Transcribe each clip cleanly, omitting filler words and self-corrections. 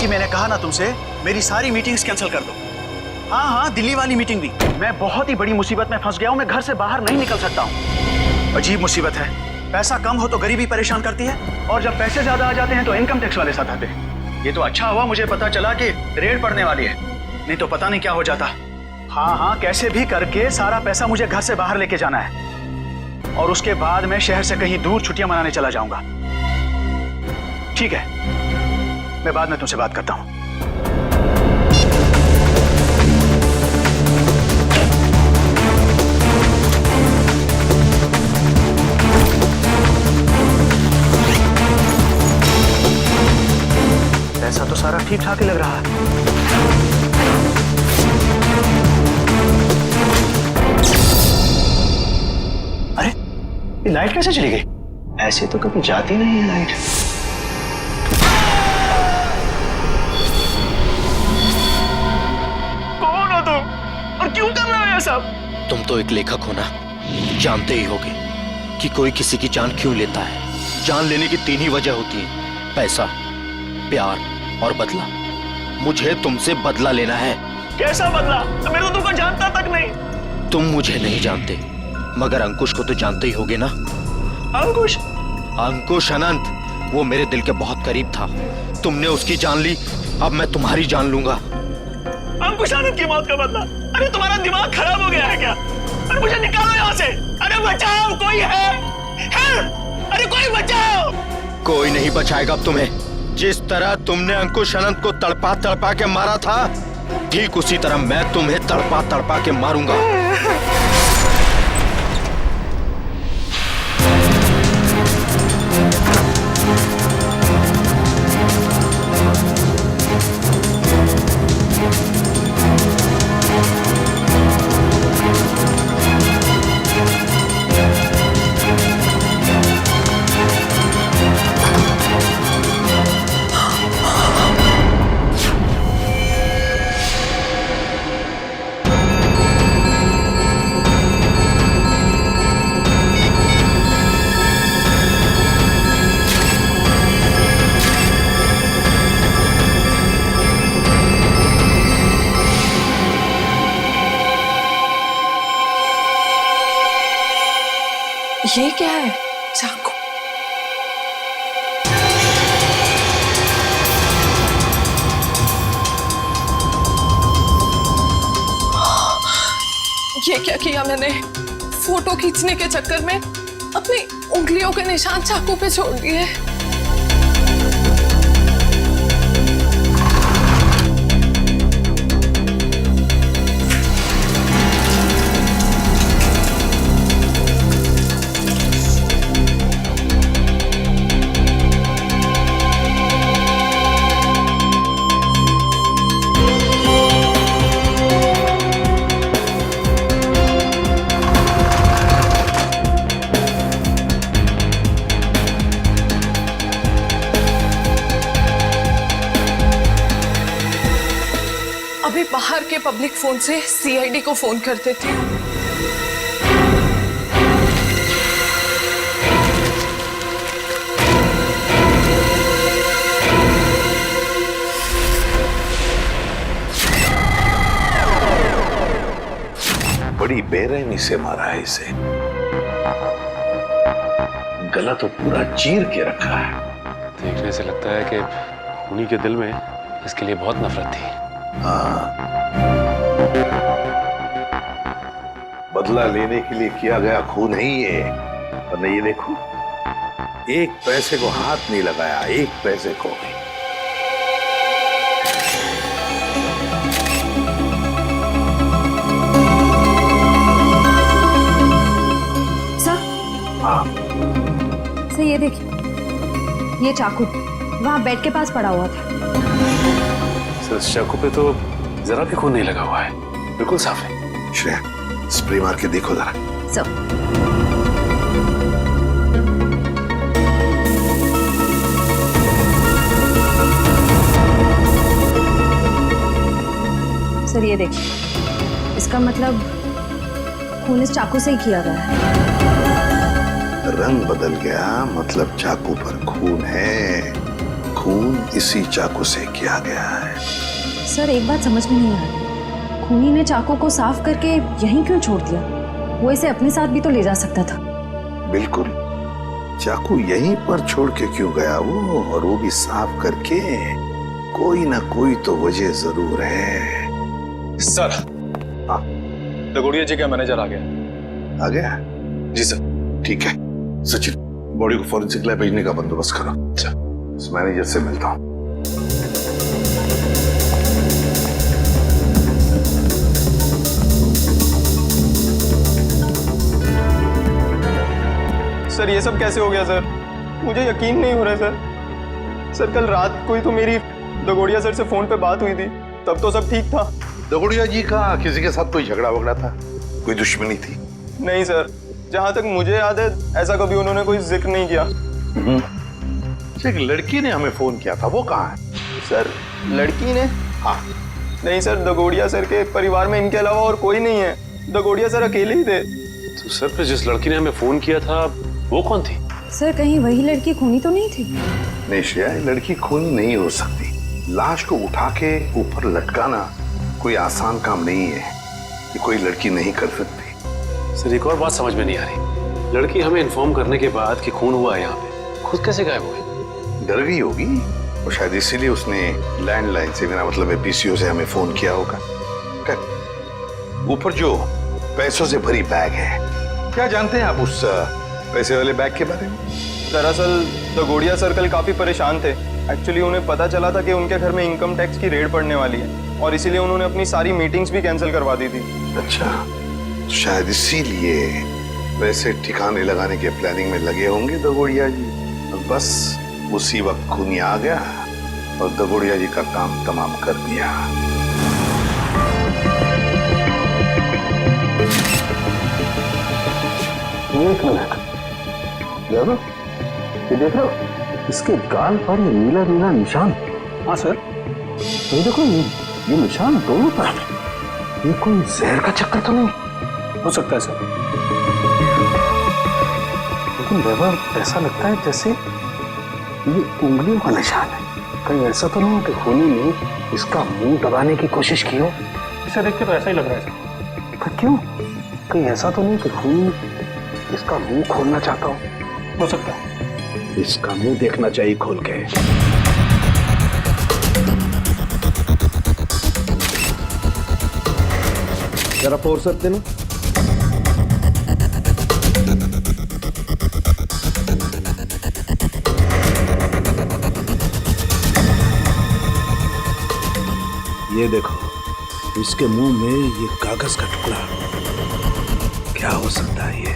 कि मैंने कहा ना तुमसे, मेरी सारी मीटिंग्स कैंसिल कर दो। हाँ हाँ, दिल्ली वाली मीटिंग भी। मैं बहुत ही बड़ी मुसीबत में फंस गया हूँ, मैं घर से बाहर नहीं निकल सकता हूँ। अजीब मुसीबत है, पैसा कम हो तो गरीबी परेशान करती है, और जब पैसे ज्यादा आ जाते हैं तो इनकम टैक्स वाले साथ आते हैं। ये तो अच्छा हुआ मुझे पता चला कि रेड पड़ने वाली है, नहीं तो पता नहीं क्या हो जाता। हाँ हाँ, कैसे भी करके सारा पैसा मुझे घर से बाहर लेके जाना है, और उसके बाद मैं शहर से कहीं दूर छुट्टियां मनाने चला जाऊंगा। ठीक है, मैं बाद में तुमसे बात करता हूं। पैसा तो सारा ठीक ठाक ही लग रहा है। अरे, ये लाइट कैसे चली गई? ऐसे तो कभी जाती नहीं है लाइट। कौन हो तुम और क्यों कर रहे हो ये सब? तुम तो एक लेखक हो ना, जानते ही होगे कि कोई किसी की जान क्यों लेता है। जान लेने की 3 ही वजह होती है, पैसा, प्यार और बदला। मुझे तुमसे बदला लेना है। कैसा बदला? तो मेरे को तुमको जानता तक नहीं। तुम मुझे नहीं जानते, मगर अंकुश को तो जानते ही होगे ना। अंकुश? अंकुश अनंत, वो मेरे दिल के बहुत करीब था। तुमने उसकी जान ली, अब मैं तुम्हारी जान लूंगा। अंकुश आनंद की मौत का बदला? अरे तुम्हारा दिमाग खराब हो गया है क्या? अरे मुझे निकालो यहाँ से। अरे बचाओ, कोई है? अरे कोई बचाओ। कोई नहीं बचाएगा अब तुम्हें। जिस तरह तुमने अंकुश अनंत को तड़पा तड़पा के मारा था, ठीक उसी तरह मैं तुम्हें तड़पा तड़पा के मारूंगा। ये क्या है? चाकू। ये क्या किया मैंने? फोटो खींचने के चक्कर में अपनी उंगलियों के निशान चाकू पे छोड़ दिए। अभी बाहर के पब्लिक फोन से सीआईडी को फोन कर देती हूँ। बड़ी बेरहमी से मारा है इसे, गला तो पूरा चीर के रखा है। देखने से लगता है कि उन्हीं के दिल में इसके लिए बहुत नफरत थी। हाँ, बदला लेने के लिए किया गया खून है ये। और ये देखो, एक पैसे को हाथ नहीं लगाया, एक पैसे को भी। सर ये देखिए, ये चाकू वहाँ बेड के पास पड़ा हुआ था। सर, इस चाकू पे तो जरा भी खून नहीं लगा हुआ है, बिल्कुल साफ है। श्रेया, स्प्रे मार के देखो जरा। सर ये देखिए, इसका मतलब खून इस चाकू से ही किया गया है। रंग बदल गया, मतलब चाकू पर खून है। खून इसी चाकू से किया गया है। सर एक बात समझ में नहीं आ रही, खूनी ने चाकू को साफ करके यहीं क्यों छोड़ दिया? वो इसे अपने साथ भी तो ले जा सकता था। बिल्कुल, चाकू यहीं पर छोड़ के क्यों गया वो, और वो भी साफ करके? कोई ना कोई तो वजह जरूर है। सर, हाँ दगोड़िया जी का मैनेजर आ गया। आ गया? जी सर। ठीक है सचिन, बॉडी को फॉरेंसिक लैब भेजने का बंदोबस्त करो। अच्छा, उस मैनेजर से मिलता हूँ। सर ये सब कैसे हो गया सर? मुझे यकीन नहीं हो रहा है सर। सर कल रात को ही तो मेरी दगोड़िया सर से फोन पे बात हुई थी, तब तो सब ठीक था। दगोड़िया जी का किसी के साथ कोई झगड़ा वगड़ा था? कोई दुश्मनी थी? नहीं सर, जहाँ तक मुझे याद है ऐसा कभी उन्होंने कोई जिक्र नहीं किया। एक लड़की ने हमें फोन किया था, वो कहाँ है? सर लड़की ने? हाँ। नहीं सर, दगोड़िया सर के परिवार में इनके अलावा और कोई नहीं है। दगोड़िया सर अकेले ही थे। तो सर फिर जिस लड़की ने हमें फोन किया था वो कौन थी? सर कहीं वही लड़की खूनी तो नहीं थी? नहीं श्रेया, लड़की खूनी नहीं हो सकती। लाश को उठा के ऊपर लटकाना कोई आसान काम नहीं है, ये कोई लड़की नहीं कर सकती। सर एक और बात समझ में नहीं आ रही, लड़की हमें इन्फॉर्म करने के बाद कि खून हुआ है यहाँ पे, खुद कैसे गायब हुई? डर गई होगी और शायद इसीलिए उसने लैंडलाइन से, मेरा मतलब है पीसीओ से हमें फोन किया होगा। ऊपर जो पैसों से भरी बैग है, क्या जानते हैं आप उस पैसे वाले बैग के बारे में? दरअसल दगोड़िया सर कल काफी परेशान थे। एक्चुअली उन्हें पता चला था कि उनके घर में इनकम टैक्स की रेड पड़ने वाली है और इसीलिए उन्होंने अपनी सारी मीटिंग्स भी कैंसिल करवा दी थी। अच्छा, तो शायद इसीलिए पैसे ठिकाने लगाने के प्लानिंग में लगे होंगे दगोड़िया जी। बस उसी वक्त खूनी आ गया और दगोड़िया जी का काम तमाम कर दिया। एक मिनट, ये देख रहे हो, इसके गाल पर ये नीला नीला निशान। हाँ सर, तो ये देखो, ये निशान दोनों तरफ। ये कोई जहर का चक्कर तो नहीं हो सकता है सर? लेकिन व्यवहार ऐसा लगता है जैसे ये उंगलियों का निशान है। कहीं ऐसा तो नहीं कि खूनी ने इसका मुंह दबाने की कोशिश की हो? इसे देख के तो ऐसा ही लग रहा है सर। पर क्यों? कहीं ऐसा तो नहीं कि खूनी इसका मुंह खोलना चाहता हो सकता है। इसका मुंह देखना चाहिए खोल के। जरा फोर्स देना। ये देखो, इसके मुंह में ये कागज का टुकड़ा, क्या हो सकता है ये?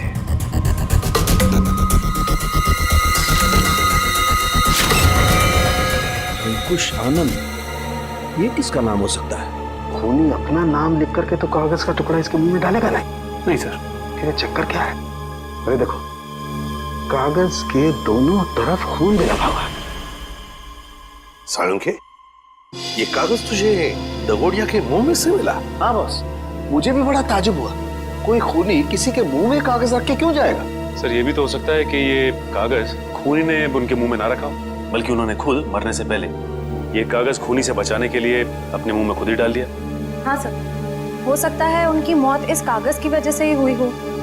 अंकुश आनंद, ये किसका नाम हो सकता है? खूनी अपना नाम लिख करके तो कागज का टुकड़ा इसके मुंह में डालेगा नहीं सर। फिर चक्कर क्या है? अरे देखो, कागज के दोनों तरफ खून भी लगा हुआ है। साळुंखे, ये कागज तुझे दगोड़िया के मुंह में से मिला? हाँ बॉस, मुझे भी बड़ा ताजुब हुआ। कोई खूनी किसी के मुंह में कागज रख के क्यों जाएगा? सर ये भी तो हो सकता है कि ये कागज खूनी ने उनके मुंह में ना रखा, बल्कि उन्होंने खुद मरने से पहले ये कागज खूनी से बचाने के लिए अपने मुंह में खुद ही डाल दिया। हाँ सर, हो सकता है उनकी मौत इस कागज की वजह से ही हुई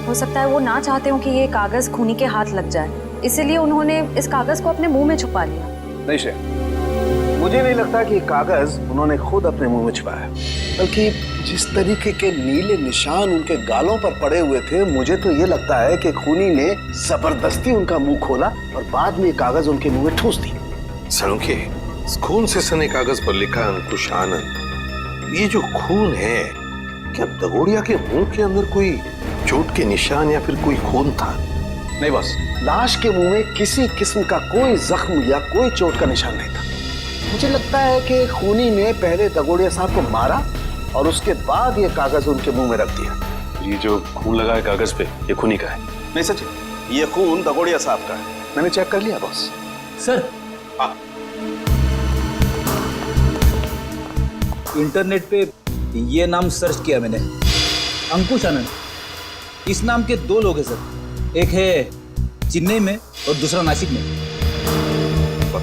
हो सकता है वो ना चाहते हो कि ये कागज खूनी के हाथ लग जाए, इसीलिए उन्होंने इस कागज को अपने मुंह में छुपा लिया। नहीं श्रेया, मुझे नहीं लगता कि कागज उन्होंने खुद अपने मुंह में छुपाया, बल्कि जिस तरीके के नीले निशान उनके गालों पर पड़े हुए थे, मुझे तो ये लगता है कि खूनी ने जबरदस्ती उनका मुंह खोला और बाद में ये कागज उनके मुंह में ठूस दी। साळुंखे, खून से सने कागज पर लिखा अंकुश आनंद। ये जो खून है, क्या दगोड़िया के मुंह के अंदर कोई चोट के निशान या फिर कोई खून था? नहीं बॉस, लाश के मुंह में किसी किस्म का कोई जख्म या कोई चोट का निशान नहीं था। मुझे लगता है कि खूनी ने पहले दगोड़िया साहब को मारा और उसके बाद ये कागज उनके मुंह में रख दिया। ये जो खून लगा है कागज पे, ये खूनी का है? नहीं सचिन, ये खून दगोड़िया साहब का है। मैंने चेक कर लिया बॉस। सर, हाँ। इंटरनेट पे ये नाम सर्च किया मैंने, अंकुश आनंद। इस नाम के 2 लोग हैं सर, एक है चेन्नई में और दूसरा नासिक में।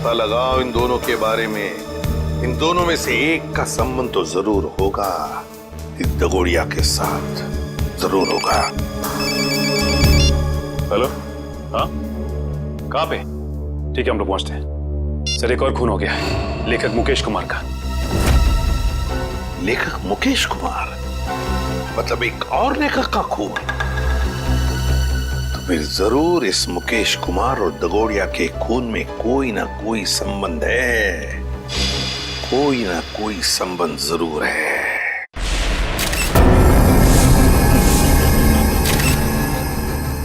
पता लगाओ इन दोनों के बारे में। इन दोनों में से एक का संबंध तो जरूर होगा, इस दगोड़िया के साथ जरूर होगा। हेलो, हाँ, कहाँ पे? ठीक है, हम लोग पहुंचते हैं। सर, एक और खून हो गया है, लेखक मुकेश कुमार का। लेखक मुकेश कुमार? मतलब एक और लेखक का खून? तो फिर जरूर इस मुकेश कुमार और दगोड़िया के खून में कोई ना कोई संबंध है, कोई ना कोई संबंध जरूर है।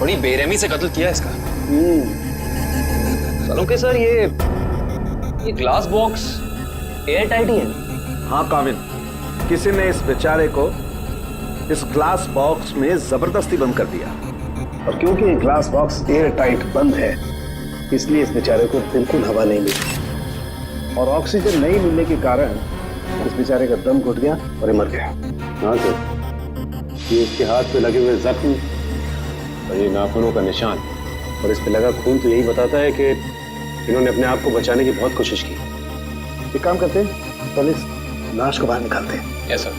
बड़ी बेरहमी से कत्ल किया इसका। सालों के सर, ये ग्लास बॉक्स एयर टाइट ही है। हाँ काविन, किसी ने इस बेचारे को इस ग्लास बॉक्स में जबरदस्ती बंद कर दिया, और क्योंकि ये ग्लास बॉक्स एयर टाइट बंद है, इसलिए इस बेचारे को बिल्कुल हवा नहीं मिली, और ऑक्सीजन नहीं मिलने के कारण इस बेचारे का दम घुट गया और ये मर गया। हाँ सर, ये इसके हाथ पे लगे हुए जख्म और ये नाखूनों का निशान और इस पे लगा खून तो यही बताता है कि इन्होंने अपने आप को बचाने की बहुत कोशिश की। एक काम करते हैं, पहले इस लाश को बाहर निकालते हैं। Yes sir.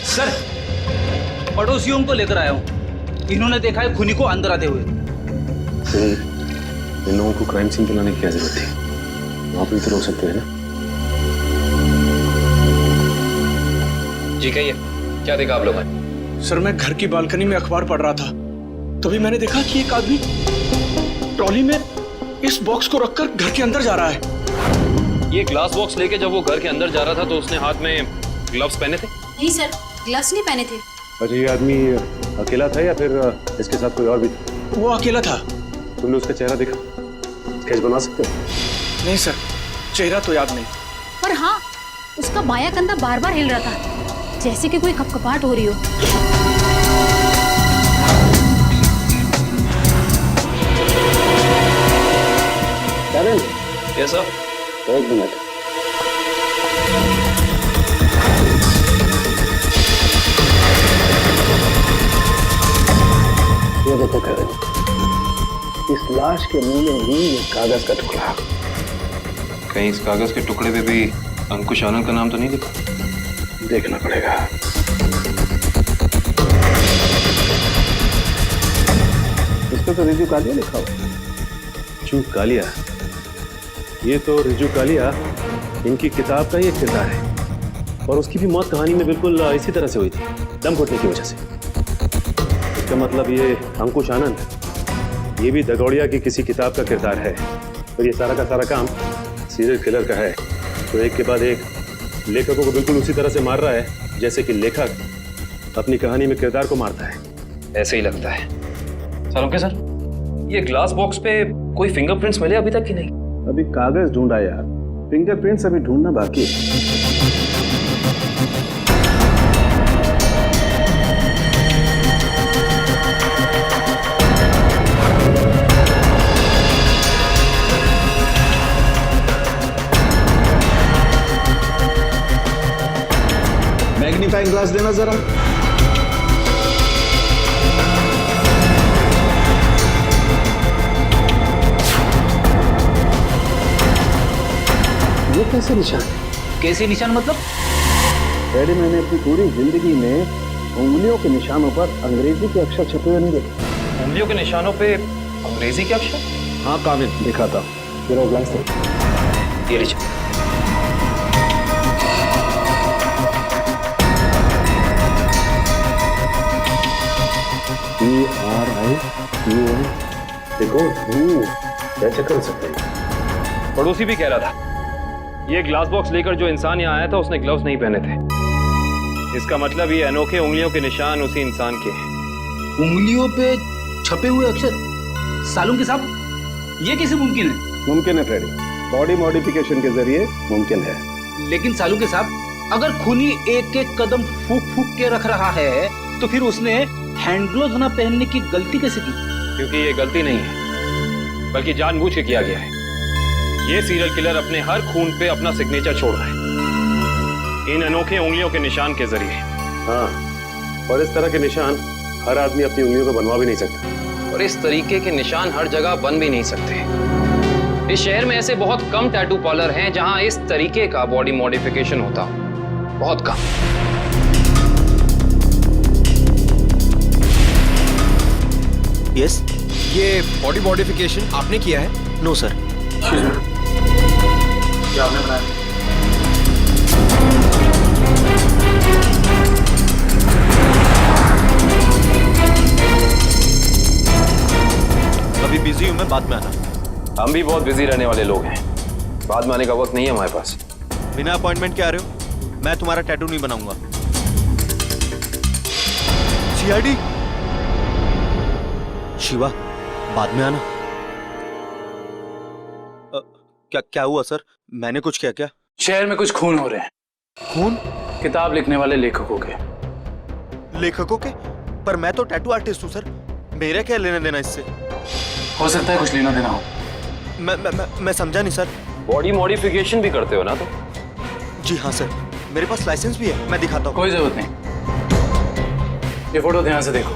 सर, पड़ोसियों को लेकर आया हूँ। इन्होंने देखा है खूनी को अंदर आते हुए। इन लोगों को क्राइम सीन पे लाने की क्या जरूरत थी? वहां पर तो रोक सकते हैं ना। जी कहिए, क्या देखा आप लोगों ने? सर, मैं घर की बालकनी में अखबार पढ़ रहा था, तभी मैंने देखा कि एक आदमी ट्रॉली में इस बॉक्स को रखकर घर के अंदर जा रहा है। ये ग्लास बॉक्स लेके जब वो घर के अंदर जा रहा था तो उसने हाथ में ग्लव्स पहने थे? नहीं सर, ग्लव्स नहीं पहने थे। अच्छा, ये आदमी अकेला था या फिर इसके साथ कोई और भी था? वो अकेला था। तुमने उसका चेहरा देखा? स्केच बना सकते हो? नहीं सर, चेहरा तो याद नहीं। पर हाँ, उसका बायां कंधा बार बार हिल रहा था, जैसे कि कोई कपकपाहट हो रही हो। Yes sir. एक मिनट। ये देखो करण, इस लाश के मुंह में भी ये कागज का टुकड़ा। कहीं इस कागज के टुकड़े पे भी अंकुश आनंद का नाम तो नहीं लिखा? देखना पड़ेगा। इस पे तो रिजू कालिया लिखा हुआ। रिजू कालिया? ये तो रिजू कालिया इनकी किताब का ही एक किरदार है, और उसकी भी मौत कहानी में बिल्कुल इसी तरह से हुई थी, दम घुटने की वजह से। इसका मतलब ये अंकुश आनंद ये भी दगोड़िया की किसी किताब का किरदार है, और ये सारा का सारा काम सीरियल किलर का है। तो एक के बाद एक लेखकों को बिल्कुल उसी तरह से मार रहा है जैसे कि लेखक अपनी कहानी में किरदार को मारता है। ऐसे ही लगता है। सालों के सर, ये ग्लास बॉक्स पे कोई फिंगरप्रिंट्स मिले अभी तक कि नहीं? अभी कागज ढूंढा यार, फिंगरप्रिंट्स अभी ढूंढना बाकी है। मैग्नीफाइंग ग्लास देना जरा। ये कैसे निशान है? कैसे निशान मतलब? डैडी, मैंने अपनी पूरी जिंदगी में उंगलियों के निशानों पर अंग्रेजी के अक्षर छपे हुए नहीं देखे। उंगलियों के निशानों पे अंग्रेजी के अक्षर? हाँ काविन, दिखाता हूँ। मेरा ग्लास है। ये लीजिए। PRIUN, देखो क्या चक्कर सकते हैं। पड़ोसी भी कह रहा था, ये ग्लास बॉक्स लेकर जो इंसान यहाँ आया था उसने ग्लव्स नहीं पहने थे। इसका मतलब ये अनोखे उंगलियों के निशान उसी इंसान के हैं। उंगलियों पे छपे हुए अक्षर? सालून के साहब, ये कैसे मुमकिन है? मुमकिन है फ्रेडी, बॉडी मॉडिफिकेशन के जरिए मुमकिन है। लेकिन सालू के साहब, अगर खूनी एक एक कदम फूक फूक के रख रहा है तो फिर उसने हैंड ग्लोव्स न पहनने की गलती कैसे की? क्योंकि ये गलती नहीं है, बल्कि जानबूझ के किया गया है। ये सीरियल किलर अपने हर खून पे अपना सिग्नेचर छोड़ रहा है, इन अनोखे उंगलियों के निशान के जरिए। हाँ, और इस तरह के निशान हर आदमी अपनी उंगलियों पर बनवा भी नहीं सकता। और इस तरीके के निशान हर जगह बन भी नहीं सकते। इस शहर में ऐसे बहुत कम टैटू पार्लर हैं जहां इस तरीके का बॉडी मॉडिफिकेशन होता हो, बहुत कम। यस, ये बॉडी मॉडिफिकेशन आपने किया है? No sir. क्या आपने बनाया? अभी बिजी हूं मैं, बाद में आना। हम भी बहुत बिजी रहने वाले लोग हैं, बाद में आने का वक्त नहीं है हमारे पास। बिना अपॉइंटमेंट के आ रहे हो? मैं तुम्हारा टैटू नहीं बनाऊंगा। सीआईडी शिवा, बाद में आना। क्या हुआ सर? मैंने कुछ किया क्या? शहर में कुछ खून हो रहे हैं। खून? किताब लिखने वाले लेखकों के। लेखकों के? पर मैं तो टैटू आर्टिस्ट हूँ सर, मेरा क्या लेना देना इससे? हो सकता है कुछ लेना देना हो। मैं समझा नहीं सर। बॉडी मॉडिफिकेशन भी करते हो ना तुम? जी हाँ सर, मेरे पास लाइसेंस भी है, मैं दिखाता हूँ। कोई जरूरत नहीं, ये फोटो ध्यान से देखो।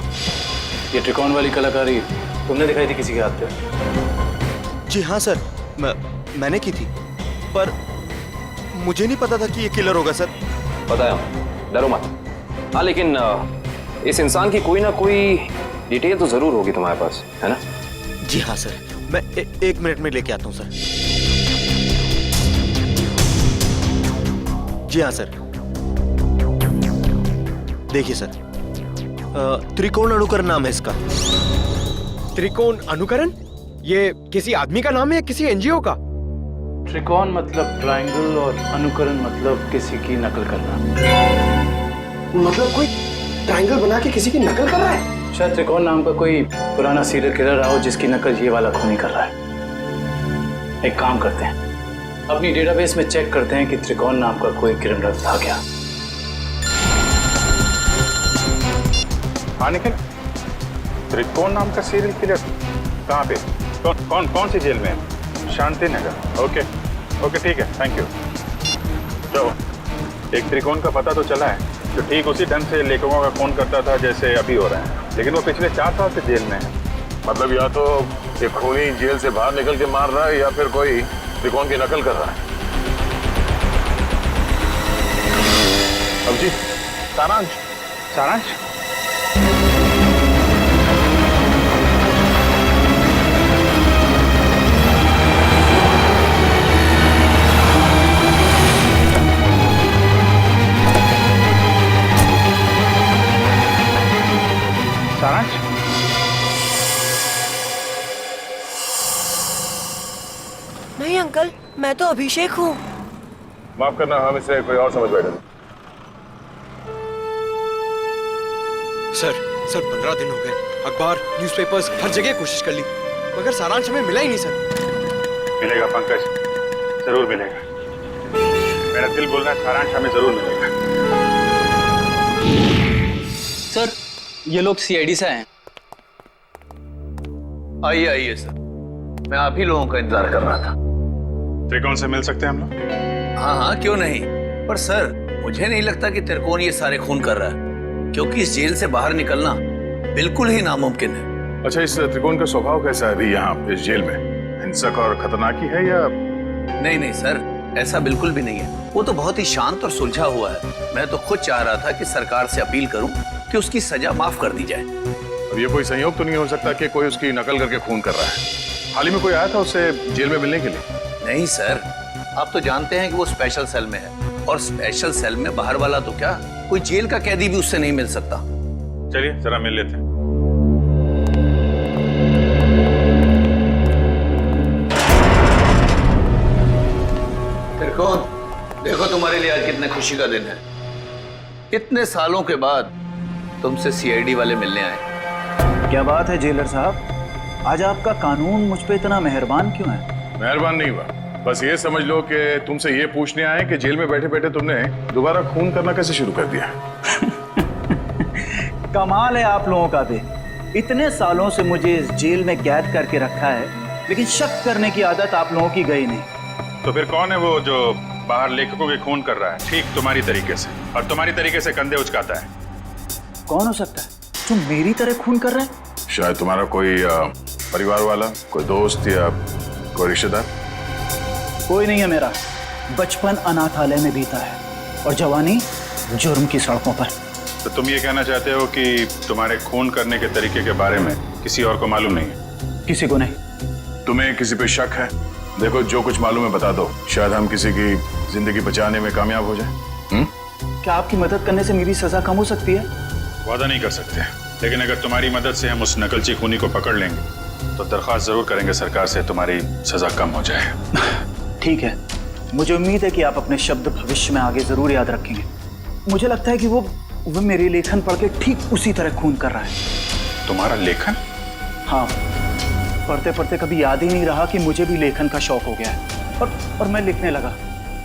ये त्रिकोण वाली कलाकारी तुमने दिखाई थी किसी के हाथ पे? जी हाँ सर, मैंने की थी, पर मुझे नहीं पता था कि ये किलर होगा सर। पता है, डरो मत। हाँ, लेकिन इस इंसान की कोई ना कोई डिटेल तो जरूर होगी तुम्हारे पास, है ना? जी हाँ सर, मैं 1 मिनट में लेके आता हूँ सर। जी हाँ सर, देखिए सर, त्रिकोण अनुकरण नाम है इसका। त्रिकोण अनुकरण? ये किसी आदमी का नाम है या किसी एनजीओ का? त्रिकोण मतलब ट्रायंगल और अनुकरण मतलब किसी की नकल करना। मतलब कोई ट्रायंगल बना के किसी की नकल कर रहा है? शायद त्रिकोण नाम का कोई पुराना सीरियल किलर रहा हो जिसकी नकल ये वाला खूनी कर रहा है। एक काम करते हैं, अपनी डेटाबेस में चेक करते हैं कि त्रिकोण नाम का कोई क्रिमिनल था क्या। हाँ निखिल, त्रिकोण नाम का सीरियल किलर कहाँ पे? कौन सी जेल में? शांति नगर। ओके ठीक है, थैंक यू। चलो, एक त्रिकोण का पता तो चला है जो ठीक उसी ढंग से लेखकों का खून करता था जैसे अभी हो रहा है, लेकिन वो पिछले 4 साल से जेल में है। मतलब या तो ये खूनी जेल से बाहर निकल के मार रहा है या फिर कोई त्रिकोण की नकल कर रहा है। अब जी, सारांश। नहीं अंकल, मैं तो अभिषेक हूँ। माफ करना, हम इसे कोई और समझ बैठे। सर 15 दिन हो गए, अखबार, न्यूज़पेपर्स, हर जगह कोशिश कर ली, मगर सारांश हमें मिला ही नहीं सर। मिलेगा पंकज, जरूर मिलेगा। मेरा दिल बोल रहा है सारांश हमें जरूर मिलेगा। सर, ये लोग सीआईडी से आए। आइए सर, मैं आप ही लोगों का इंतजार कर रहा था। त्रिकोण से मिल सकते हैं हम लोग? हाँ, क्यों नहीं। पर सर, मुझे नहीं लगता कि त्रिकोण ये सारे खून कर रहा है, क्योंकि इस जेल से बाहर निकलना बिल्कुल ही नामुमकिन है। अच्छा, इस त्रिकोण का स्वभाव कैसा है अभी यहाँ इस जेल में? हिंसक और खतरनाक ही है या? नहीं सर, ऐसा बिल्कुल भी नहीं है। वो तो बहुत ही शांत और सुलझा हुआ है। मैं तो खुद चाह रहा था कि सरकार से अपील करूं कि उसकी सजा माफ कर दी जाए। अब ये कोई संयोग तो नहीं हो सकता कि कोई उसकी नकल करके खून कर रहा है? हाल ही में कोई आया था उससे जेल में मिलने के लिए? नहीं सर, आप तो जानते हैं कि वो स्पेशल सेल में है, और स्पेशल सेल में बाहर वाला तो क्या, कोई जेल का कैदी भी उससे नहीं मिल सकता। चलिए जरा मिल लेते हैं। त्रिकोण, देखो तुम्हारे लिए आज कितने खुशी का दिन है। इतने सालों के बाद तुमसे सीआईडी वाले मिलने आए। क्या बात है जेलर साहब, आज आपका कानून मुझ पे इतना मेहरबान क्यों है? मेहरबान नहीं हुआ, बस ये समझ लो कि तुमसे ये पूछने आए कि जेल में बैठे बैठे तुमने दोबारा खून करना कैसे शुरू कर दिया? कमाल है आप लोगों का भी। इतने सालों से मुझे इस जेल में कैद करके रखा है, लेकिन शक करने की आदत आप लोगों की गई नहीं। तो फिर कौन है वो जो बाहर लेखकों के खून कर रहा है ठीक तुम्हारी तरीके से, और तुम्हारी तरीके से कंधे उचकाता है? कौन हो सकता है जो मेरी तरह खून कर रहा है? शायद तुम्हारा कोई परिवार वाला, कोई दोस्त या कोई रिश्तेदार। कोई नहीं है मेरा। बचपन अनाथालय में बीता है और जवानी जुर्म की सड़कों पर। तो तुम ये कहना चाहते हो कि तुम्हारे खून करने के तरीके के बारे में किसी और को मालूम नहीं है? किसी को नहीं। तुम्हें किसी पे शक है? देखो, जो कुछ मालूम है बता दो, शायद हम किसी की जिंदगी बचाने में कामयाब हो जाए। क्या आपकी मदद करने से मेरी सजा कम हो सकती है? वादा नहीं कर सकते, लेकिन अगर तुम्हारी मदद से हम उस नकलची खूनी को पकड़ लेंगे तो दरख्वास्त जरूर करेंगे सरकार से तुम्हारी सजा कम हो जाए। ठीक है, मुझे उम्मीद है कि आप अपने शब्द भविष्य में आगे जरूर याद रखेंगे। मुझे लगता है कि वो मेरी लेखन पढ़ के ठीक उसी तरह खून कर रहा है। तुम्हारा लेखन? हाँ, पढ़ते पढ़ते कभी याद ही नहीं रहा कि मुझे भी लेखन का शौक हो गया है और मैं लिखने लगा।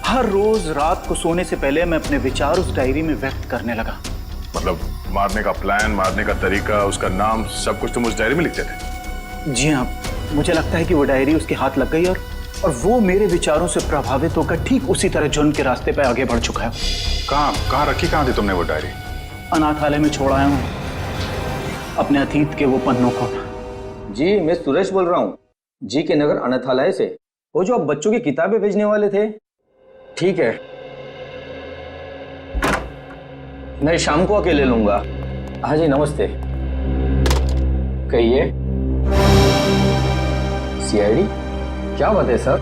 हर रोज रात को सोने से पहले मैं अपने विचार उस डायरी में व्यक्त करने लगा। मतलब मारने का प्लान, मारने का तरीका, उसका नाम, सब कुछ तुम उस डायरी में लिखते थे? जी हाँ, मुझे लगता है कि वो डायरी उसके हाथ लग गई और वो मेरे विचारों से प्रभावित होकर ठीक उसी तरह जुर्म के रास्ते पर आगे बढ़ चुका है। कहाँ रखी कहाँ थी तुमने वो डायरी? अनाथालय में छोड़ आया हूँ अपने अतीत के वो पन्नों को। जी, मैं सुरेश बोल रहा हूँ, जी के नगर अनाथालय से। वो जो आप बच्चों की किताबें भेजने वाले थे। ठीक है, मैं शाम को अकेले लूंगा। हाँ जी, नमस्ते। कहिए। सीआईडी? क्या बात है सर?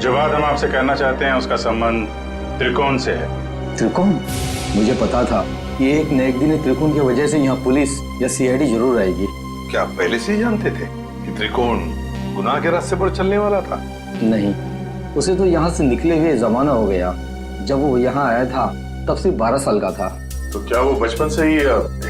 जो बात हम आपसे कहना चाहते हैं उसका संबंध त्रिकोण से है। त्रिकोण? मुझे पता था कि एक न एक दिन त्रिकोण की वजह से यहाँ पुलिस या सीआईडी जरूर आएगी। क्या आप पहले से ही जानते थे कि त्रिकोण गुनाह के रास्ते पर चलने वाला था? नहीं, उसे तो यहाँ से निकले हुए जमाना हो गया। जब वो यहाँ आया था तब सिर्फ 12 साल का था। तो क्या वो बचपन से ही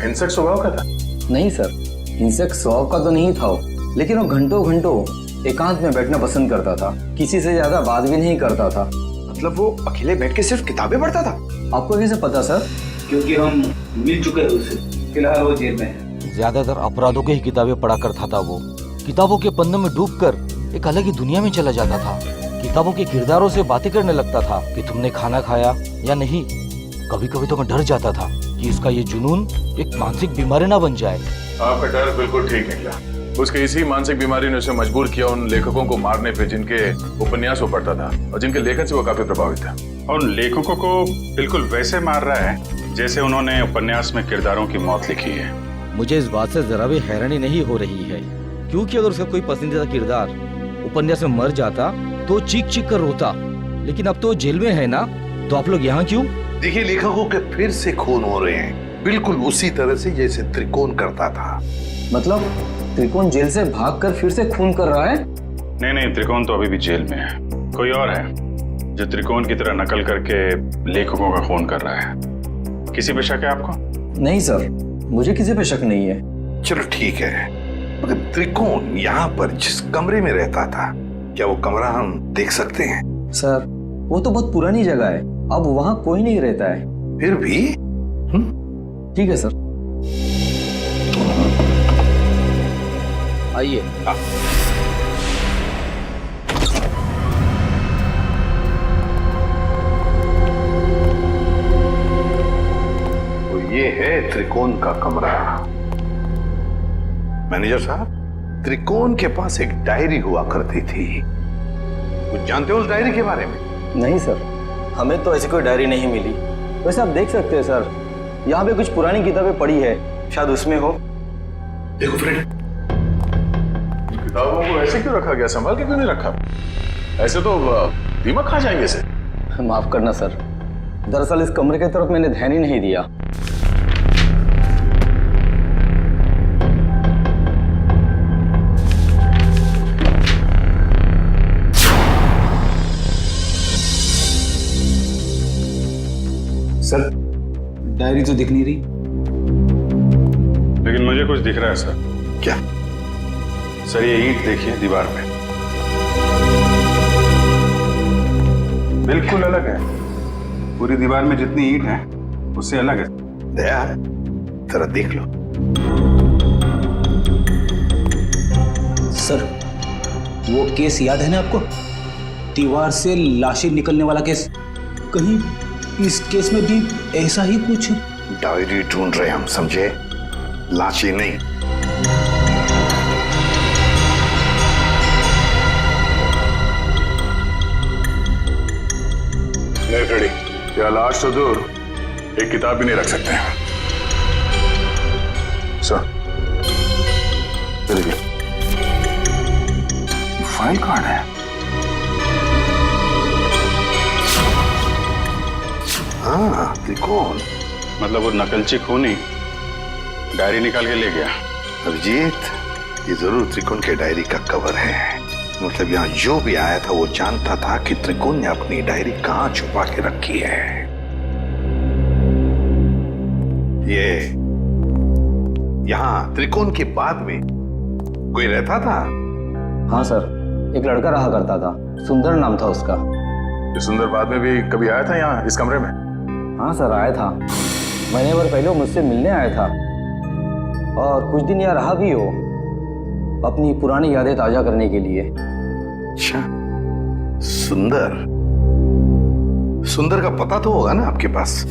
हिंसक स्वभाव का था? नहीं सर, हिंसक स्वभाव का तो नहीं था वो, लेकिन वो घंटों घंटों एकांत में बैठना पसंद करता था। किसी से ज्यादा बात भी नहीं करता था। मतलब वो अकेले बैठ के सिर्फ किताबें पढ़ता था? आपको कैसे पता सर? क्योंकि हम मिल चुके हैं उससे। फिलहाल वो जेल में है। ज्यादातर अपराधों की ही किताबें पढ़ा करता था वो। किताबों के पन्नों में डूबकर एक अलग ही दुनिया में चला जाता था। किताबों के किरदारों से बातें करने लगता था कि तुमने खाना खाया या नहीं। कभी कभी तो मैं डर जाता था कि इसका ये जुनून एक मानसिक बीमारी ना बन जाए। आपका डर बिल्कुल ठीक निकला। उसके इसी मानसिक बीमारी ने उसे मजबूर किया उन लेखकों को मारने पे जिनके उपन्यास वो पढ़ता था और जिनके लेखन से वो काफी प्रभावित था। और उन लेखकों को बिल्कुल वैसे मार रहा है जैसे उन्होंने उपन्यास में किरदारों की मौत लिखी है। मुझे इस बात से जरा भी हैरानी नहीं हो रही है, क्योंकि अगर उसका कोई पसंदीदा किरदार उपन्यास में मर जाता तो चीख चीख कर रोता, लेकिन अब तो जेल में है ना, तो आप लोग यहाँ क्यों? देखिए, लेखकों के फिर से खून हो रहे हैं, बिल्कुल उसी तरह से जैसे त्रिकोण करता था। मतलब त्रिकोण जेल से भागकर फिर से खून कर रहा है? नहीं, त्रिकोण तो अभी भी जेल में है। कोई और है जो त्रिकोण की तरह नकल करके लेखकों का खून कर रहा है। किसी पे शक है आपको? नहीं सर, मुझे किसी पे शक नहीं है। चलो ठीक है, मगर त्रिकोण यहाँ पर जिस कमरे में रहता था, क्या वो कमरा हम देख सकते हैं? सर, वो तो बहुत पुरानी जगह है, अब वहाँ कोई नहीं रहता है। फिर भी ठीक है सर, आइए। तो ये है त्रिकोण का कमरा। मैनेजर साहब, त्रिकोण के पास एक डायरी हुआ करती थी, कुछ जानते हो उस डायरी के बारे में? नहीं सर, हमें तो ऐसी कोई डायरी नहीं मिली। वैसे आप देख सकते हैं सर, यहाँ पे कुछ पुरानी किताबें पड़ी है, शायद उसमें हो। देखो फ्रेंड, किताबों को ऐसे क्यों रखा गया? संभाल के क्यों नहीं रखा? ऐसे तो दीमक खा जाएंगे इसे। माफ करना सर, दरअसल इस कमरे की तरफ मैंने ध्यान ही नहीं दिया। सर, डायरी तो दिख नहीं रही। लेकिन मुझे कुछ दिख रहा है सर। क्या? सर, ये ईंट देखिए दीवार पे, बिल्कुल अलग है। पूरी दीवार में जितनी ईंट है उससे अलग है। दया, जरा देख लो। सर, वो केस याद है ना आपको दीवार से लाशें निकलने वाला केस, कहीं इस केस में भी ऐसा ही कुछ? डायरी ढूंढ रहे हम, समझे? लाशें नहीं। नहीं फ्रेडी, ये लाश से दूर एक किताब भी नहीं रख सकते हैं। सर, फाइल कहाँ है? हाँ, त्रिकोण। मतलब वो नकलची खूनी डायरी निकाल के ले गया। अभिजीत, ये जरूर त्रिकोण के डायरी का कवर है। मतलब यहाँ जो भी आया था वो जानता था कि त्रिकोण ने अपनी डायरी कहाँ छुपा के रखी है। ये यहाँ त्रिकोण के बाद में कोई रहता था? हाँ सर, एक लड़का रहा करता था, सुंदर नाम था उसका। ये सुंदर बाद में भी कभी आया था यहाँ इस कमरे में? हाँ सर, आया था। महीने भर पहले वो मुझसे मिलने आया था और कुछ दिन यहाँ रहा भी हो, अपनी पुरानी यादें ताजा करने के लिए। अच्छा, सुंदर। सुंदर का पता तो होगा ना आपके पास?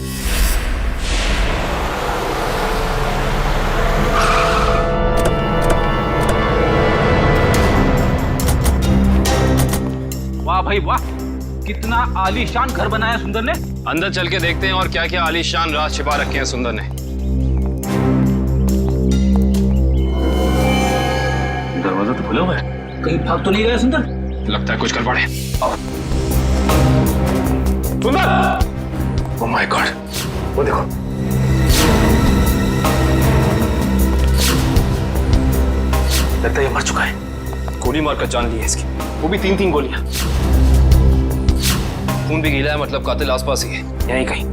वाह भाई वाह, कितना आलीशान घर बनाया सुंदर ने। अंदर चल के देखते हैं और क्या क्या आलीशान राज छिपा रखे हैं सुंदर ने। दरवाजा तो खुला हुआ है, कहीं भाग तो नहीं गया सुंदर? लगता है कुछ गड़बड़ है। सुंदर! ओह माय गॉड, वो देखो। लगता है ये मर चुका है। गोली मारकर जान ली है इसकी, वो भी 3-3 गोलियां। खून भी गीला है, मतलब कातिल आसपास ही है, यहीं कहीं।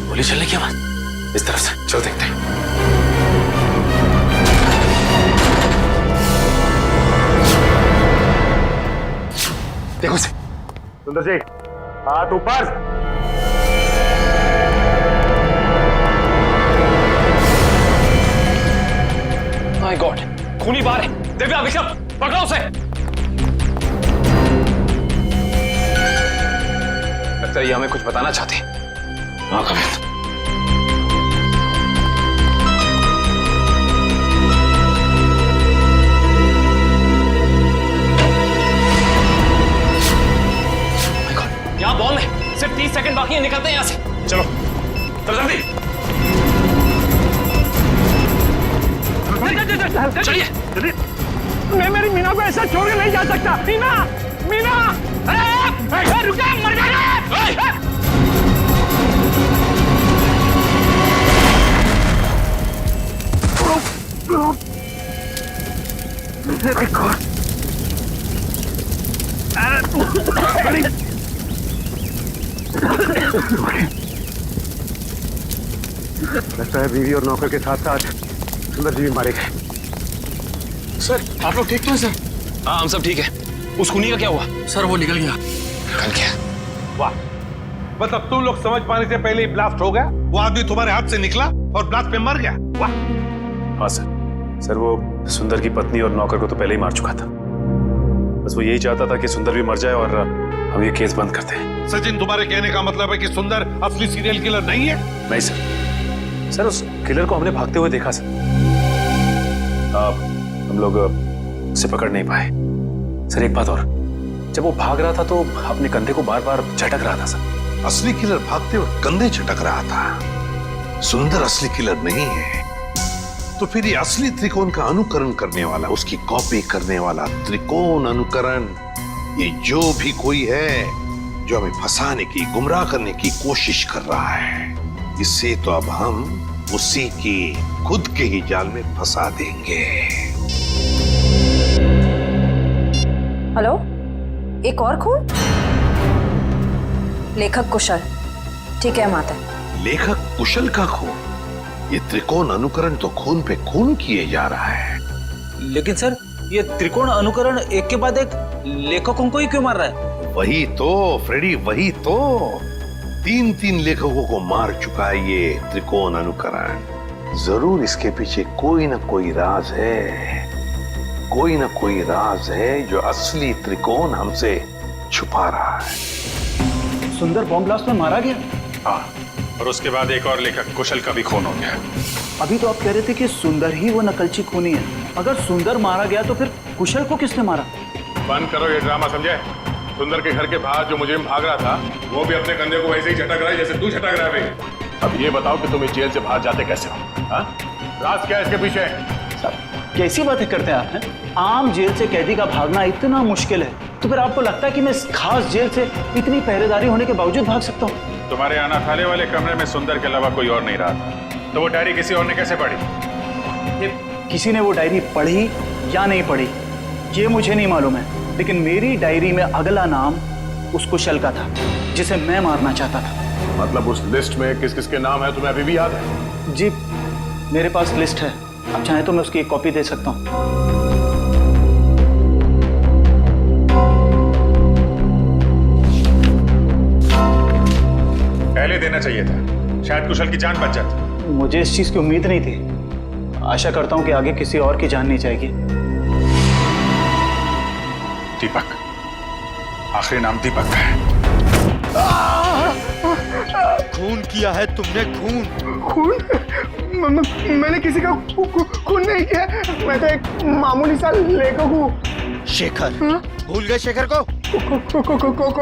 गोली चलने की आवाज इस तरफ से, चलो देखते हैं। देखो से। सुंदर जी, हाथ ऊपर। माय गॉड, खूनी बाहर है। दिव्या, विक्रम, पकड़ो उसे। लगता है ये हमें कुछ बताना चाहते हैं। हाँ कमित। यहाँ बॉल है, सिर्फ 30 सेकंड बाकी है, निकलते हैं यहाँ से। चलो जल्दी चलिए। मैं मेरी मीना को ऐसा छोड़ के नहीं जा सकता। मीना, मीना, रुक जा, मर जाएगा। लगता है बीवी और नौकर के साथ साथ सुंदर जी भी मारे गए। सर, आप लोग ठीक तो हैं सर? हाँ, हम सब ठीक है। उस खूनी का क्या हुआ? सर, वो निकल गया। निकल गया? वाह, मतलब तुम लोग समझ पाने से पहले ही ब्लास्ट हो गया। वो आदमी तुम्हारे हाथ से निकला और ब्लास्ट में मर गया। वाह। हाँ सर, वो सुंदर की पत्नी और नौकर को तो पहले ही मार चुका था। बस वो यही चाहता था कि सुंदर भी मर जाए और हम ये केस बंद करते हैं। सचिन, तुम्हारे कहने का मतलब है कि सुंदर असली सीरियल किलर नहीं है? नहीं सर, उस किलर को हमने भागते हुए देखा सर। हम लोग उसे पकड़ नहीं पाए। सर एक बात और, जब वो भाग रहा था तो अपने कंधे को बार बार झटक रहा था सर। असली किलर भागते हुए कंधे झटक रहा था। सुंदर असली किलर नहीं है। तो फिर ये असली त्रिकोण का अनुकरण करने वाला, उसकी कॉपी करने वाला त्रिकोण अनुकरण, ये जो भी कोई है जो हमें फंसाने की, गुमराह करने की कोशिश कर रहा है, इससे तो अब हम उसी की खुद के ही जाल में फंसा देंगे। हेलो, एक और खून? लेखक कुशल। ठीक है माता। लेखक कुशल का खून? ये त्रिकोण अनुकरण तो खून पे खून किए जा रहा है। लेकिन सर, ये त्रिकोण अनुकरण एक के बाद एक लेखकों को ही क्यों मार रहा है? वही तो फ्रेडी, वही तो 3-3 लेखकों को मार चुका है ये त्रिकोण अनुकरण। जरूर इसके पीछे कोई ना कोई राज है, कोई ना कोई राज है जो असली त्रिकोण हमसे छुपा रहा है। सुंदर बॉम्ब ब्लास्ट में मारा गया? हाँ, और उसके बाद एक और लेखक कुशल का भी खून हो गया। अभी तो आप कह रहे थे कि सुंदर ही वो नकलची खूनी है। अगर सुंदर मारा गया तो फिर कुशल को किसने मारा? बंद करो ये ड्रामा, समझे? सुंदर के घर के बाहर जो मुजरिम भाग रहा था वो भी अपने कंधे को वैसे ही झटक रहा है जैसे तू झटक रहा है भाई। अब ये बताओ कि तुम इस जेल से बाहर जाते कैसे हो? हाँ? राज क्या है इसके पीछे? कैसी बातें करते हैं आप हैं? आम जेल से कैदी का भागना इतना मुश्किल है, तो फिर आपको लगता है कि मैं इस खास जेल से इतनी पहरेदारी होने के बावजूद भाग सकता हूँ? तुम्हारे अनाथालय वाले कमरे में सुंदर के अलावा कोई और नहीं रहा था, तो वो डायरी किसी और ने कैसे पढ़ी? किसी ने वो डायरी पढ़ी या नहीं पढ़ी ये मुझे नहीं मालूम है, लेकिन मेरी डायरी में अगला नाम उस कुशल का था जिसे मैं मारना चाहता था। मतलब उस लिस्ट में किस किस के नाम है तुम्हें अभी भी याद है? जी मेरे पास लिस्ट है, आप चाहें तो मैं उसकी एक कॉपी दे सकता हूँ। पहले देना चाहिए था, शायद कुशल की जान बच जाती। मुझे इस चीज की उम्मीद नहीं थी। आशा करता हूँ कि आगे किसी और की जान नहीं जाएगी। दीपक, आखिरी नाम दीपक है। खून किया है तुमने, खून। मैंने किसी का खून नहीं किया, मैं तो एक मामूली सा लेखक हूँ। शेखर, भूल गए शेखर को?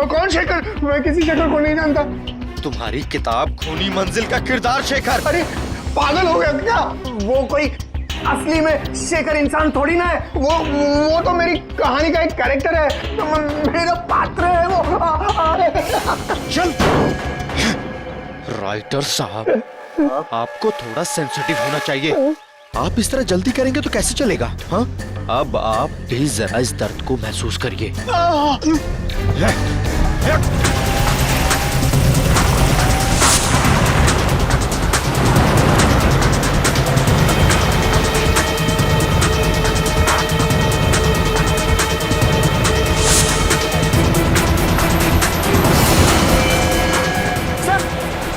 कौन शेखर? मैं किसी शेखर को नहीं जानता। तुम्हारी किताब खूनी मंजिल का किरदार शेखर। अरे पागल हो गया क्या? वो कोई असली में शेखर इंसान थोड़ी ना है, वो तो मेरी कहानी का एक कैरेक्टर है, मेरा पात्र है वो। चल राइटर साहब, आपको थोड़ा सेंसिटिव होना चाहिए। आप इस तरह जल्दी करेंगे तो कैसे चलेगा? हाँ, अब आप भी जरा इस दर्द को महसूस करिए।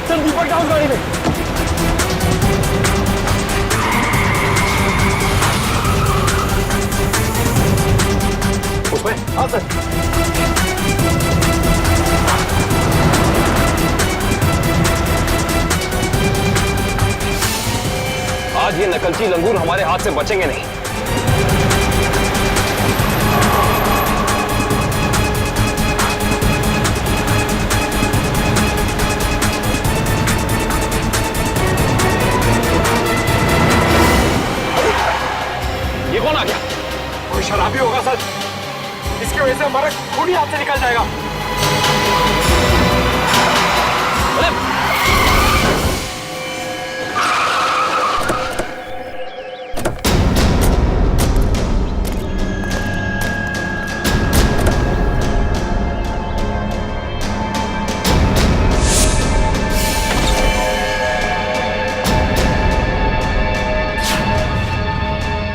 सर दीपक डाउन गाड़ी में। उसमें? हाँ सर। आज ये नकलची लंगूर हमारे हाथ से बचेंगे नहीं। ये कौन आ गया? कोई शराबी होगा सर, इसकी वजह से हमारा खून ही हाथ से निकल जाएगा।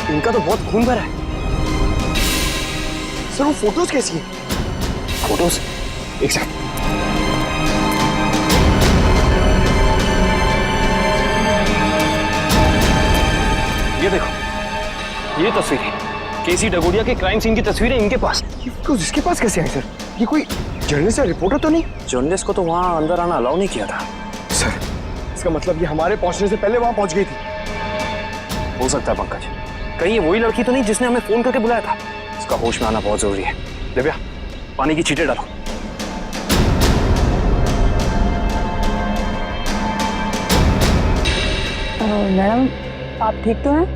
इनका तो बहुत खून भरा है। सर वो फोटोज कैसी हैं? फोटोज? एक सेकंड। ये देखो, ये तस्वीरें केसी डगोडिया के क्राइम सीन की तस्वीरें इनके पास। ये फोटोज इसके पास कैसे आई सर? ये कोई जर्नलिस्ट या रिपोर्टर तो नहीं? जर्नलिस्ट को तो वहां अंदर आना अलाउ नहीं किया था। सर इसका मतलब ये हमारे पहुंचने से पहले वहां पहुंच गई थी। हो सकता है पंकज, कहीं ये वही लड़की तो नहीं जिसने हमें फोन करके बुलाया था? इसका होश में आना बहुत जरूरी है। दिव्या, पानी की छींटे डालो। मैडम आप ठीक तो हैं?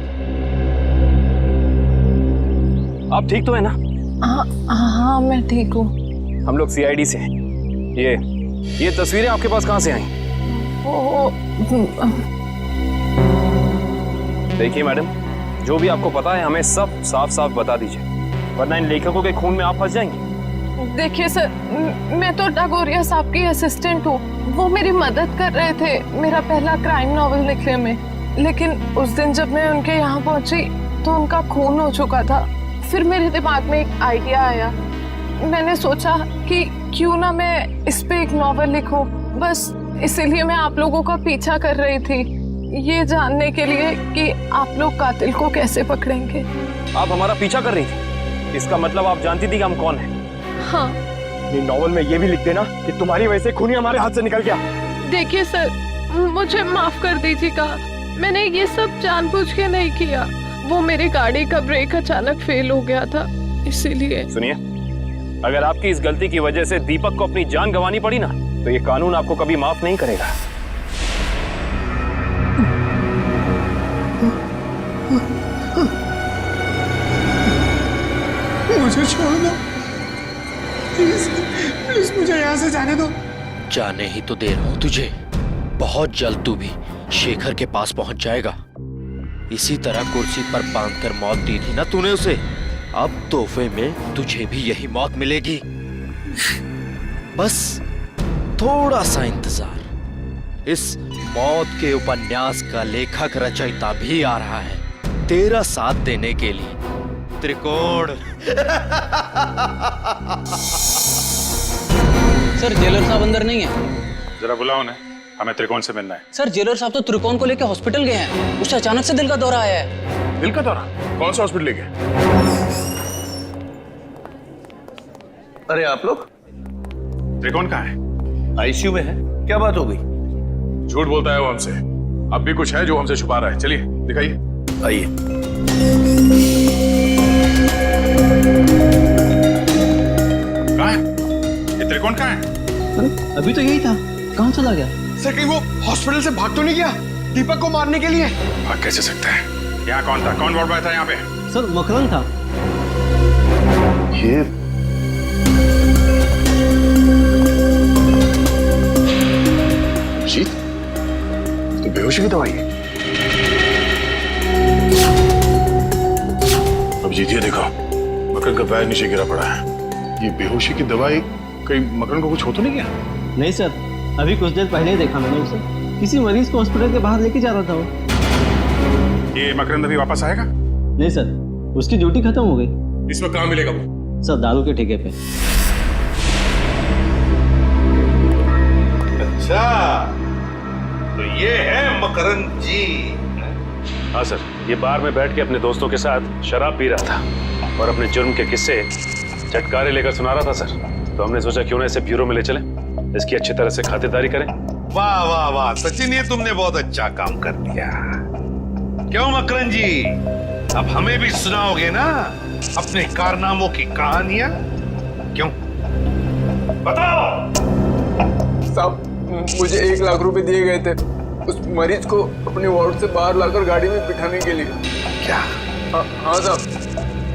आप ठीक तो है ना? हाँ मैं ठीक हूँ। हम लोग सीआईडी से हैं। ये तस्वीरें आपके पास कहाँ से आई? देखिए मैडम, जो भी आपको पता है हमें सब साफ साफ बता दीजिए, वरना इन लेखकों के खून में आप फंस जाएंगे। देखिए सर, मैं तो डगोरिया साहब की असिस्टेंट हूँ। वो मेरी मदद कर रहे थे मेरा पहला क्राइम नॉवेल लिखने में, लेकिन उस दिन जब मैं उनके यहाँ पहुंची तो उनका खून हो चुका था। फिर मेरे दिमाग में एक आइडिया आया, मैंने सोचा कि क्यों ना मैं इस पे एक नॉवेल लिखूं। बस इसीलिए मैं आप लोगों का पीछा कर रही थी। ये जानने के लिए कि आप लोग कातिल को कैसे पकड़ेंगे। आप हमारा पीछा कर रही थी, इसका मतलब आप जानती थी कि हम कौन हैं। हाँ। ये नॉवल में ये भी लिख देना कि तुम्हारी वजह से खूनी हमारे हाथ से निकल गया। देखिए सर, मुझे माफ कर दीजिएगा, मैंने ये सब जानबूझ के नहीं किया। वो मेरी गाड़ी का ब्रेक अचानक फेल हो गया था, इसीलिए। सुनिए, अगर आपकी इस गलती की वजह से दीपक को अपनी जान गंवानी पड़ी ना, तो ये कानून आपको कभी माफ नहीं करेगा। मुझे छोड़ दो प्लीज, प्लीज मुझे यहाँ से जाने दो। जाने ही तो दे रहा हूं तुझे। बहुत जल्द तू भी शेखर के पास पहुंच जाएगा। इसी तरह कुर्सी पर बांधकर मौत दी थी ना तूने उसे, अब तोहफे में तुझे भी यही मौत मिलेगी। बस थोड़ा सा इंतजार। इस मौत के उपन्यास का लेखक रचयिता भी आ रहा है तेरा साथ देने के लिए। त्रिकोण। सर जेलर साहब अंदर नहीं है। जरा बुलाओ उन्हें, हमें त्रिकोण से मिलना है। सर जेलर साहब तो त्रिकोण को लेकर हॉस्पिटल गए हैं, उससे अचानक से दिल का दौरा आया है। दिल का दौरा? कौन सा हॉस्पिटल ले गए? अरे आप लोग? त्रिकोण कहाँ है? आईसीयू में है। क्या बात हो गई? झूठ बोलता है वो हमसे। अब भी कुछ है जो हमसे छुपा रहा है। चलिए दिखाइए। आइए। कहाँ है ये त्रिकोण? कहाँ है? अभी तो यही था, कहाँ चला गया? सर कहीं वो हॉस्पिटल से भाग तो नहीं गया दीपक को मारने के लिए? भाग कैसे सकता है? यहाँ कौन था? कौन वार्ड बॉय था यहाँ पे? सर मकरंद था। ये अभिजीत, तो बेहोशी की दवाई है। अभिजीत ये देखो, मकरंद का पैर नीचे गिरा पड़ा है। ये बेहोशी की दवाई कहीं मकरंद को कुछ हो तो नहीं गया? नहीं सर, अभी कुछ देर पहले ही देखा मैंने उसे, किसी मरीज को हॉस्पिटल के बाहर लेके जा रहा था वो। ये मकरंद अभी वापस आएगा? नहीं सर, उसकी ड्यूटी खत्म हो गई। इसमें कहाँ मिलेगा वो? सर दारू के ठेके पे। अच्छा, तो ये है मकरंद जी। हाँ सर, ये बार में बैठ के अपने दोस्तों के साथ शराब पी रहा था और अपने जुर्म के किस्से चटकारे लेकर सुना रहा था सर। तो हमने सोचा क्यों ना इसे ब्यूरो में ले चले, इसकी अच्छी तरह से खातिरदारी करें। वाह वाह वाह सचिन, ये तुमने बहुत अच्छा काम कर दिया। क्यों मकरंद जी, अब हमें भी सुनाओगे ना अपने कारनामों की कहानियां? क्यों, बताओ। साहब मुझे 1 लाख रुपए दिए गए थे उस मरीज को अपने वार्ड से बाहर लाकर गाड़ी में बिठाने के लिए। क्या? हाँ साहब।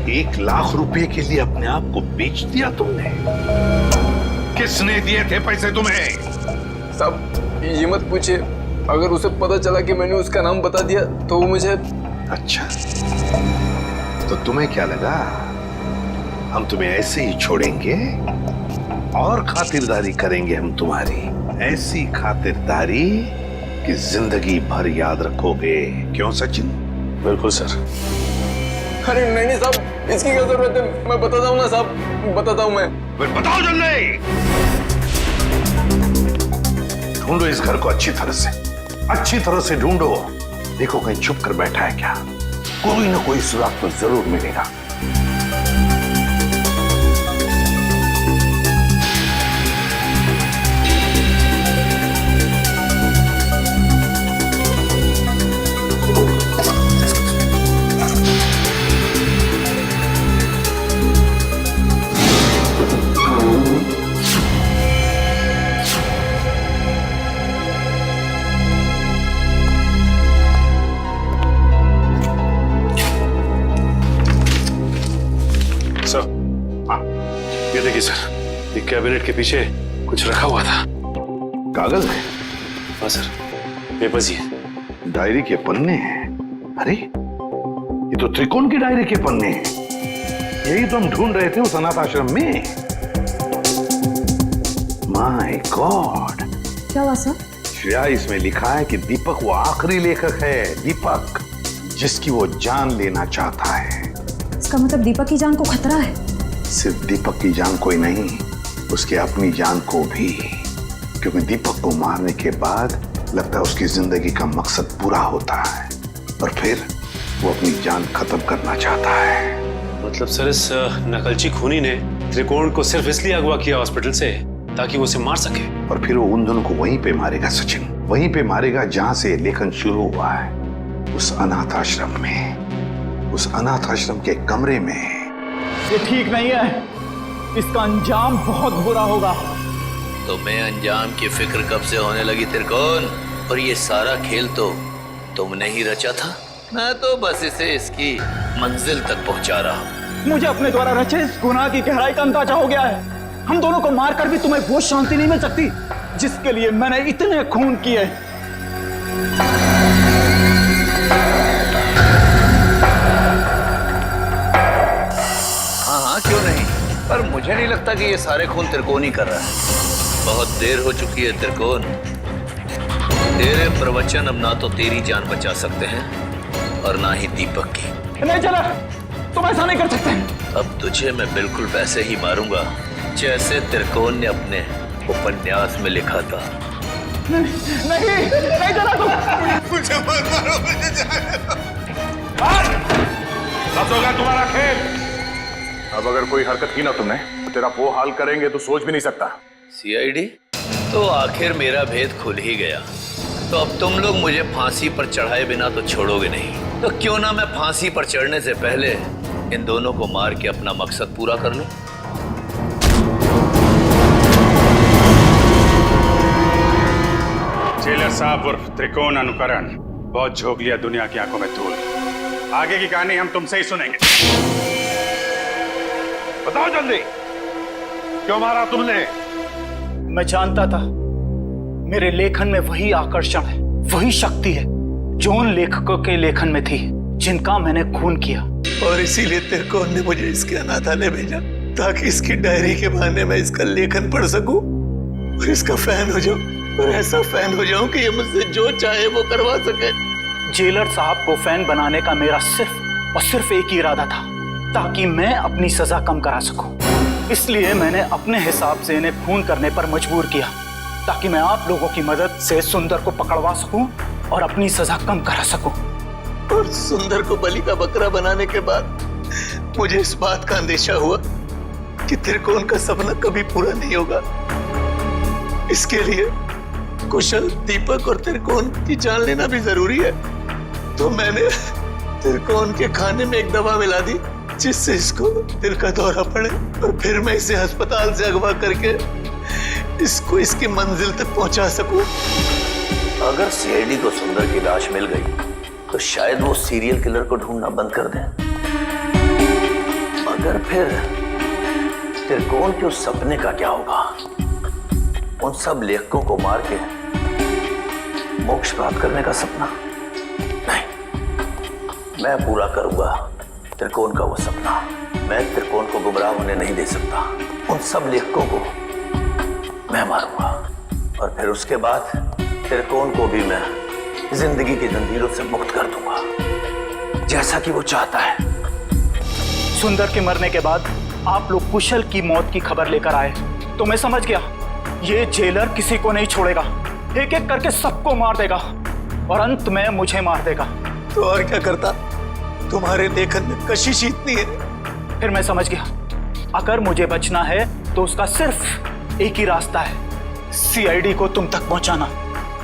1 लाख रुपए के लिए अपने आप को बेच दिया तुमने? किसने दिए थे पैसे तुम्हें? साहब ये मत पूछिए, अगर उसे पता चला कि मैंने उसका नाम बता दिया तो वो मुझे। अच्छा, तो तुम्हें क्या लगा हम तुम्हें ऐसे ही छोड़ेंगे? और खातिरदारी करेंगे हम तुम्हारी, ऐसी खातिरदारी कि जिंदगी भर याद रखोगे। क्यों सचिन? बिल्कुल सर। अरे नहीं साहब, इसकी क्या जरूरत है, मैं बताता हूँ ना साहब, बताता हूँ मैं। फिर बताओ जल्दी। ढूंढो इस घर को अच्छी तरह से ढूंढो। देखो कहीं छुप कर बैठा है क्या? कोई ना कोई सुराग तो जरूर मिलेगा। ये देखिए सर, ये कैबिनेट के पीछे कुछ रखा हुआ था। कागज है? हाँ सर, पेपर्स ही है। डायरी के पन्ने हैं। अरे ये तो त्रिकोण की डायरी के पन्ने हैं। यही तो हम ढूंढ रहे थे उस अनाथ आश्रम में। My God. क्या हुआ सर? श्रेया, इसमें लिखा है कि दीपक वो आखिरी लेखक है, दीपक जिसकी वो जान लेना चाहता है। इसका मतलब दीपक की जान को खतरा है? सिर्फ दीपक की जान को ही नहीं, उसके अपनी जान को भी। क्योंकि दीपक को मारने के बाद लगता है उसकी जिंदगी का मकसद पूरा होता है और फिर वो अपनी जान खत्म करना चाहता है। मतलब सर इस नकलची खूनी ने त्रिकोण को सिर्फ इसलिए अगवा किया हॉस्पिटल से ताकि वो उसे मार सके, और फिर वो उन दोनों को वहीं पे मारेगा सचिन, वहीं पे मारेगा जहां से लेखन शुरू हुआ है, उस अनाथ आश्रम में, उस अनाथ आश्रम के कमरे में। ये ठीक नहीं है, इसका अंजाम बहुत बुरा होगा। तुम्हें अंजाम की फिक्र कब से होने लगी त्रिकोण? और ये सारा खेल तो तुमने ही रचा था। मैं तो बस इसे इसकी मंजिल तक पहुंचा रहा हूं। मुझे अपने द्वारा रचे इस गुनाह की गहराई का अंदाजा हो गया है। हम दोनों को मारकर भी तुम्हें वो शांति नहीं मिल सकती जिसके लिए मैंने इतने खून किए। हाँ क्यों नहीं, पर मुझे नहीं लगता कि ये सारे खून त्रिकोण ही कर रहा है। बहुत देर हो चुकी है त्रिकोण। तेरे प्रवचन अब ना तो तेरी जान बचा सकते हैं और ना ही दीपक की। नहीं चला, तुम ऐसा नहीं कर सकते। अब तुझे मैं बिल्कुल वैसे ही मारूंगा जैसे त्रिकोण ने अपने उपन्यास में लिखा था। नहीं चला तुम। मुझे मत मारो, मुझे जाने दो। बस होगा तुम्हारा खेल। अब अगर कोई हरकत की ना तुमने तो तेरा वो हाल करेंगे तो सोच भी नहीं सकता। सीआईडी, तो आखिर मेरा भेद खुल ही गया। तो अब तुम लोग मुझे फांसी पर चढ़ाए बिना तो छोड़ोगे नहीं। तो क्यों ना मैं फांसी पर चढ़ने से पहले इन दोनों को मार के अपना मकसद पूरा कर लूं। जेलर साहब उर्फ त्रिकोण अनुकरण बहुत झोंक लिया दुनिया की आंखों में धूल। आगे की कहानी हम तुमसे ही सुनेंगे। बताओ जल्दी, क्यों मारा तुमने? मैं जानता था मेरे लेखन में वही आकर्षण है, वही शक्ति है जो उन लेखकों के लेखन में थी जिनका मैंने खून किया। और इसीलिए त्रिकोण ने मुझे इसके अनाथालय भेजा ताकि इसकी डायरी के बहाने मैं इसका लेखन पढ़ सकूं और इसका फैन हो जाऊं, और ऐसा फैन हो जाऊं कि ये मुझसे जो चाहे वो करवा सके। जेलर साहब को फैन बनाने का मेरा सिर्फ और सिर्फ एक ही इरादा था, ताकि मैं अपनी सजा कम करा सकूं। इसलिए मैंने अपने हिसाब से इन्हें खून करने पर मजबूर किया ताकि मैं आप लोगों की मदद से सुंदर को पकड़वा सकूं और अपनी सजा कम करा सकूं। और सुंदर को बलि का बकरा बनाने के बाद मुझे इस बात का अंदेशा हुआ कि त्रिकोण का सपना कभी पूरा नहीं होगा। इसके लिए कुशल, दीपक और त्रिकोण की जान लेना भी जरूरी है। तो मैंने त्रिकोण के खाने में एक दवा मिला दी जिससे इसको दिल का दौरा पड़े, और फिर मैं इसे अस्पताल से अगवा करके इसको इसकी मंजिल तक पहुंचा सकूं। अगर सीआईडी को सुंदर की लाश मिल गई तो शायद वो सीरियल किलर को ढूंढना बंद कर दें। मगर फिर त्रिकोण के उस सपने का क्या होगा? उन सब लेखकों को मार के मोक्ष प्राप्त करने का सपना? नहीं, मैं पूरा करूंगा त्रिकोण का वो सपना। मैं त्रिकोण को गुमराह होने नहीं दे सकता। उन सब लेखकों को मैं मारूंगा और फिर उसके बाद त्रिकोण को भी मैं जिंदगी की जंजीरों से मुक्त कर दूंगा, जैसा कि वो चाहता है। सुंदर के मरने के बाद आप लोग कुशल की मौत की खबर लेकर आए तो मैं समझ गया ये जेलर किसी को नहीं छोड़ेगा, एक एक करके सबको मार देगा और अंत में मुझे मार देगा। तो और क्या करता? तुम्हारे लेखन में कशिश इतनी है। फिर मैं समझ गया अगर मुझे बचना है तो उसका सिर्फ एक ही रास्ता है, सीआईडी को तुम तक पहुंचाना,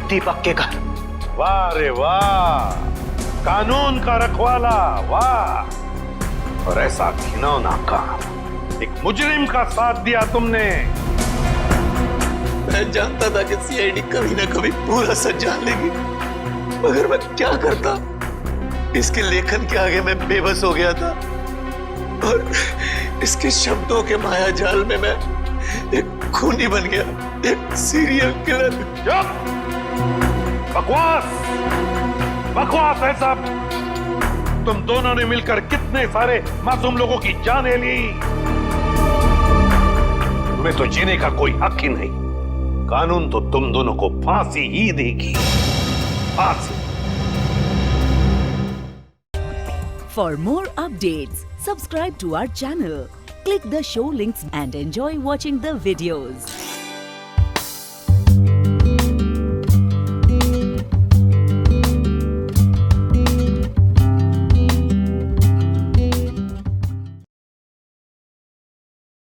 दीपक के घर। वाह रे वाह, कानून का रखवाला, वाह। और ऐसा घिनौना काम, एक मुजरिम का साथ दिया तुमने। मैं जानता था कि सीआईडी कभी ना कभी पूरा सच जान लेगी, मगर मैं क्या करता? इसके लेखन के आगे मैं बेबस हो गया था और इसके शब्दों के माया जाल में मैं एक खूनी बन गया, एक सीरियल किलर। बकवास, बकवास है सब। तुम दोनों ने मिलकर कितने सारे मासूम लोगों की जानें ली। तुम्हें तो जीने का कोई हक ही नहीं। कानून तो तुम दोनों को फांसी ही देगी, फांसी। For more updates, subscribe to our channel, click the show links and enjoy watching the videos.